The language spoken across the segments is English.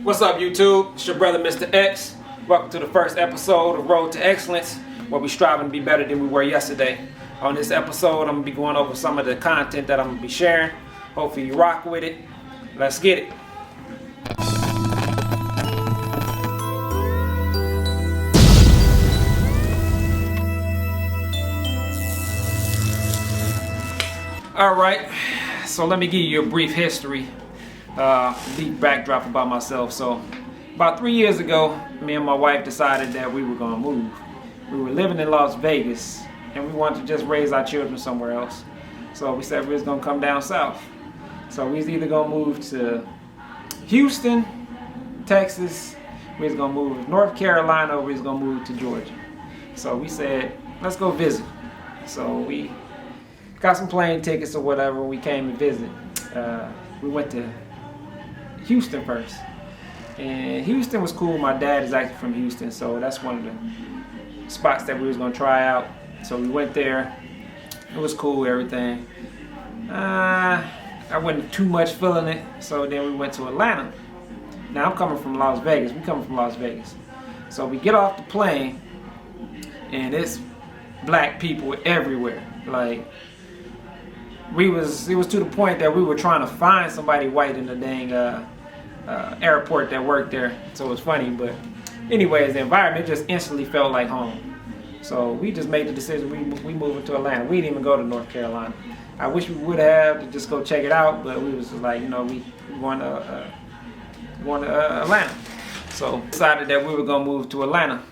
What's up, YouTube? It's your brother, Mr. X. Welcome to the first episode of Road to Excellence, where we're striving to be better than we were yesterday. On this episode, I'm going to be going over some of the content that I'm going to be sharing. Hopefully you rock with it. Let's get it. Alright, so let me give you a brief history, deep backdrop about myself. So, about 3 years ago, me and my wife decided that we were going to move. We were living in Las Vegas, and we wanted to just raise our children somewhere else. So we said we was going to come down south. So we was either going to move to Houston, Texas, we was going to move to North Carolina, or we was going to move to Georgia. So we said, let's go visit. So we got some plane tickets or whatever. We came to visit. We went to Houston first, and Houston was cool. My dad is actually from Houston, so that's one of the spots that we was gonna try out. So we went there. It was cool, everything. I wasn't too much feeling it, so then we went to Atlanta. Now I'm coming from Las Vegas. We coming from Las Vegas. So we get off the plane, and it's black people everywhere. Like, it was to the point that we were trying to find somebody white in the dang airport that worked there. So it was funny, but anyways, the environment just instantly felt like home. So we just made the decision, we moved to Atlanta. We didn't even go to North Carolina. I wish we would have to just go check it out, but we was just like, we going to Atlanta. So decided that we were gonna move to Atlanta.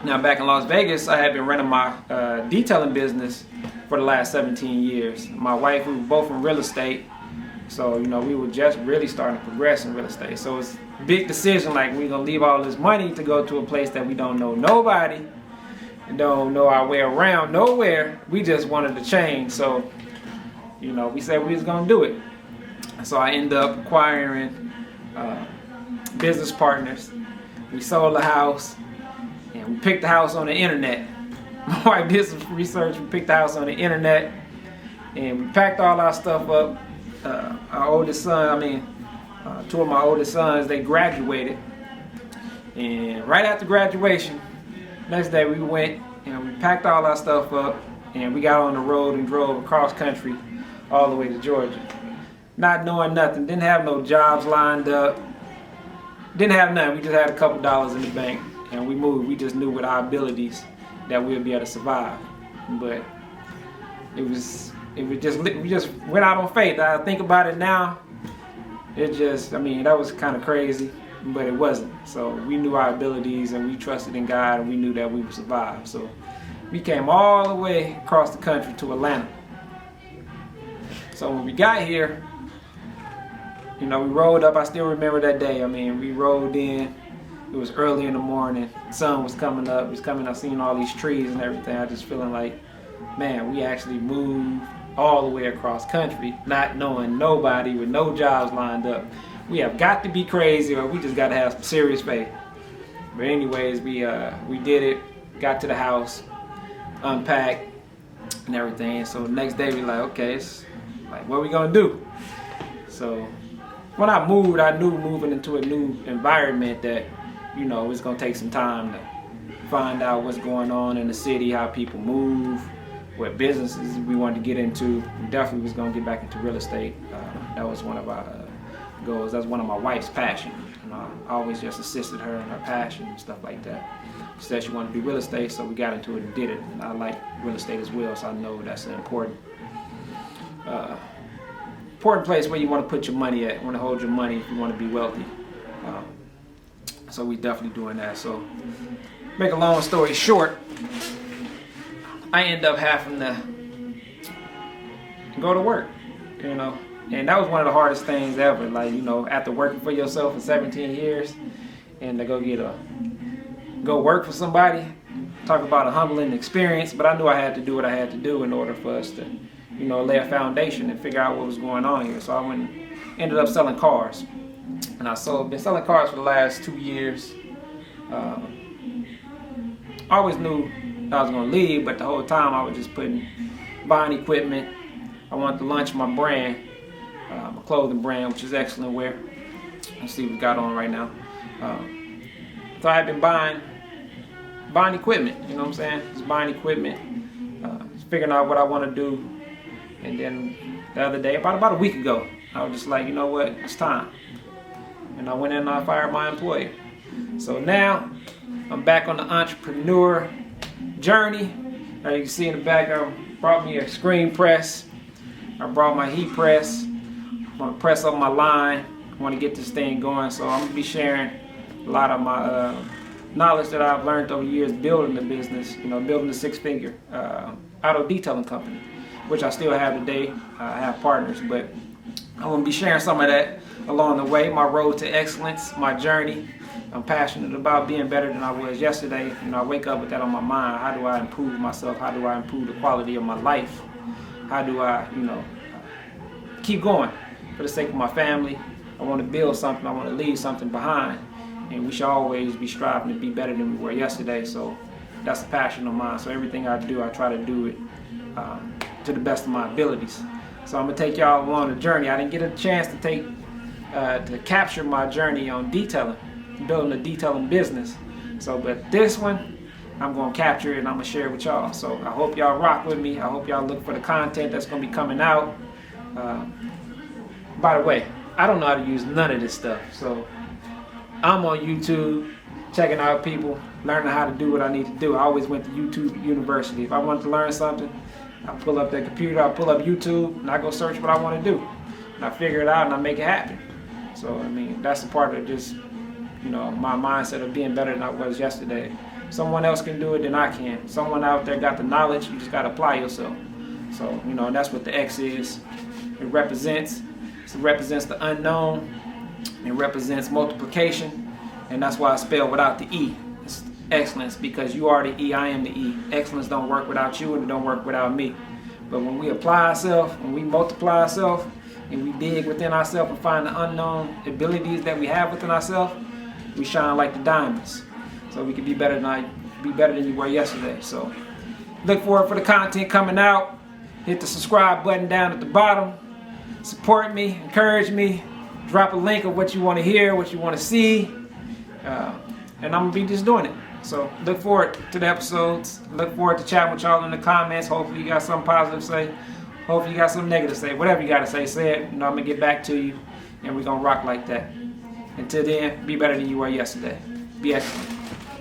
Now back in Las Vegas, I had been running my detailing business for the last 17 years. My wife, we were both in real estate, so we were just really starting to progress in real estate. So it's a big decision, like we're gonna leave all this money to go to a place that we don't know nobody, and don't know our way around nowhere. We just wanted to change, so we said we was gonna do it. So I ended up acquiring business partners. We sold the house, and we picked the house on the internet. My wife did some research. We picked the house on the internet, and we packed all our stuff up. Our oldest son, two of my oldest sons, they graduated. And right after graduation, next day we went and we packed all our stuff up, and we got on the road and drove across country all the way to Georgia. Not knowing nothing, didn't have no jobs lined up, didn't have nothing. We just had a couple dollars in the bank, and we moved. We just knew with our abilities that we'll be able to survive. But we just went out on faith. I think about it now, that was kind of crazy, but it wasn't. So we knew our abilities, and we trusted in God, and we knew that we would survive. So we came all the way across the country to Atlanta. So when we got here, we rolled up. I still remember that day. We rolled in. It was early in the morning. The sun was coming up. It was coming. I seen all these trees and everything. I just feeling like, man, we actually moved all the way across country, not knowing nobody, with no jobs lined up. We have got to be crazy, or we just got to have some serious faith. But anyways, we did it. Got to the house, unpacked, and everything. So the next day we like, okay, it's like, what are we gonna do? So when I moved, I knew moving into a new environment that it's gonna take some time to find out what's going on in the city, how people move, what businesses we wanted to get into. We definitely was gonna get back into real estate. That was one of our goals. That's one of my wife's passions. I always just assisted her in her passion and stuff like that. She said she wanted to do real estate, so we got into it and did it. And I like real estate as well, so I know that's an important place where you want to put your money at. You want to hold your money if you want to be wealthy. So we definitely doing that. So make a long story short, I end up having to go to work, and that was one of the hardest things ever. Like, after working for yourself for 17 years, and to go work for somebody, talk about a humbling experience. But I knew I had to do what I had to do in order for us to, lay a foundation and figure out what was going on here. So I ended up selling cars, and been selling cars for the last 2 years. I always knew I was going to leave, but the whole time I was just buying equipment. I wanted to launch my brand, my clothing brand, which is Excellent Wear. Let's see what we got on right now. So I have been buying equipment, you know what I'm saying? Just buying equipment, just figuring out what I want to do. And then the other day, about a week ago, I was just like, you know what, it's time. And I went in and I fired my employer. So now I'm back on the entrepreneur journey. As you can see in the back, I brought me a screen press. I brought my heat press. I'm gonna press up my line. I want to get this thing going, so I'm gonna be sharing a lot of my knowledge that I've learned over the years building the business, building the six-figure auto detailing company, which I still have today. I have partners, but I'm gonna be sharing some of that along the way, my road to excellence, my journey. I'm passionate about being better than I was yesterday. I wake up with that on my mind. How do I improve myself? How do I improve the quality of my life? How do I, keep going for the sake of my family? I want to build something. I want to leave something behind. And we should always be striving to be better than we were yesterday. So that's a passion of mine. So everything I do, I try to do it to the best of my abilities. So I'm gonna take y'all along the journey. I didn't get a chance to capture my journey on detailing, building a detailing business. But this one, I'm gonna capture it and I'm gonna share it with y'all. So I hope y'all rock with me. I hope y'all look for the content that's gonna be coming out. By the way, I don't know how to use none of this stuff. So I'm on YouTube, checking out people, learning how to do what I need to do. I always went to YouTube University. If I wanted to learn something, I pull up the computer, I pull up YouTube, and I go search what I want to do. And I figure it out and I make it happen. So, that's a part of just, my mindset of being better than I was yesterday. Someone else can do it, then I can. Someone out there got the knowledge, you just got to apply yourself. So, and that's what the X is. It represents the unknown. It represents multiplication, and that's why I spell without the E. It's excellence, because you are the E, I am the E. Excellence don't work without you, and it don't work without me. But when we apply ourselves, when we multiply ourselves, and we dig within ourselves and find the unknown abilities that we have within ourselves, we shine like the diamonds. So we can be better than you were yesterday. So look forward for the content coming out. Hit the subscribe button down at the bottom. Support me, encourage me. Drop a link of what you want to hear, what you want to see, and I'm going to be just doing it. So look forward to the episodes. Look forward to chatting with y'all in the comments. Hopefully you got something positive to say. Hopefully you got something negative to say. Whatever you got to say it. I'm going to get back to you, and we're going to rock like that. Until then, be better than you were yesterday. Be excellent.